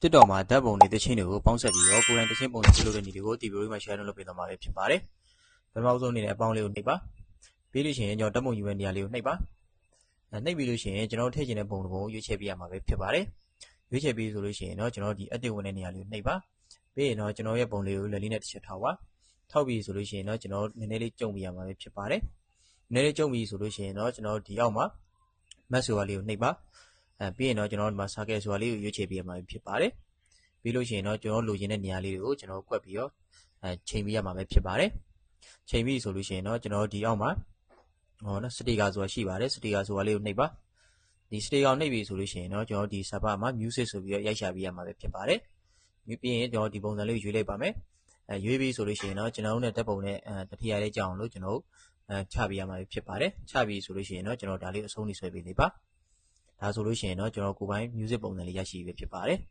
TikTok မှာဓာတ်ပုံတွေတချင်းတွေကိုပေါင်းဆက်ပြီးတော့ကိုယ်တိုင်တချင်းပုံတွေပြုလုပ်တဲ့နည်းတွေကိုဒီဗီဒီယိုမှာ share လုပ်ပေးသွားမှာပဲဖြစ်ပါတယ်။ပထမဆုံးအနေနဲ့အပေါင်းလေးကိုနှိပ်ပါ။ပြီးလို့ရှိရင်ကျွန်တော်ဓာတ်ပုံယူတဲ့နေရာလေးကိုနှိပ်ပါ။နှိပ်ပြီးလို့ရှိရင်ကျွန်တော်ထည့်ချင်တဲ့ပုံတစ်ပုံကိုရွေးချယ်ပေးရမှာပဲဖြစ်ပါတယ်။ရွေးချယ်ပြီးဆိုလို့ရှိရင်တော့ကျွန်တော်ဒီ edit ဝင်တဲ့နေရာလေးကိုနှိပ်ပါ။ပြီးရင်တော့ကျွန်တော်ရဲ့ပုံလေးကိုလက်လေးနဲ့တစ်ချက်ထောက်ပါ။ထောက်ပြီးဆိုလို့ရှိရင်တော့ကျွန်တော်နည်းနည်းလေးကြုံပြရမှာပဲဖြစ်ပါတယ်။နည်းနည်းလေးကြုံပြီးဆိုလို့ရှိရင်တော့ကျွန်တော်ဒီအောက်မှာ mask ဆိုတာလေးကိုနှိပ်ပါ။ပြီးရင်တော့ကျွန်တော်ဒီမှာ circle ဆိုတာလေးကိုရွေးချယ်ပေးရမှာပဲဖြစ်ပါတယ်။ပြီးလို့ရှိရင်တော့ကျွန်တော်လိုချင်တဲ့နေရာလေးတွေကိုကျွန်တော်ကွက်ပြီးတော့ချိန်ပေးရမှာပဲဖြစ်ပါတယ်။ချိန်ပြီးဆိုလို့ရှိရင်တော့ကျွန်တော်ဒီအောက်မှာစတေကာဆိုတာရှိပါတယ်။စတေကာဆိုတာလေးကိုနှိပ်ပါ။ဒီစတေကာကိုနှိပ်ပြီးဆိုလို့ရှိရင်တော့ကျွန်တော်ဒီ server မှာ music ဆိုပြီးတော့ရိုက်ရှာပေးရမှာပဲဖြစ်ပါတယ်။ပြီးရင်ကျွန်တော်ဒီပုံစံလေးကိုရွေးလိုက်ပါမယ်။ရွေးပြီးဆိုလို့ရှိရင်တော့ကျွန်တော်တို့နဲ့ဓာတ်ပုံနဲ့တထီရလေးကြောင်းလို့ကျွန်တော်ချပေးရမှာပဲဖြစ်ပါတယ်။ချပြီးဆိုလို့ရှိရင်တော့ကျွန်တော်ဒါလေးအဆုံးနေဆွဲပေးနေပါ။ဒါဆိုလို့ရှိရင်တော့ကျွန်တော်ကိုယ်ပိုင် music ပုံစံလေးရရှိပြီဖြစ်ပါတယ်။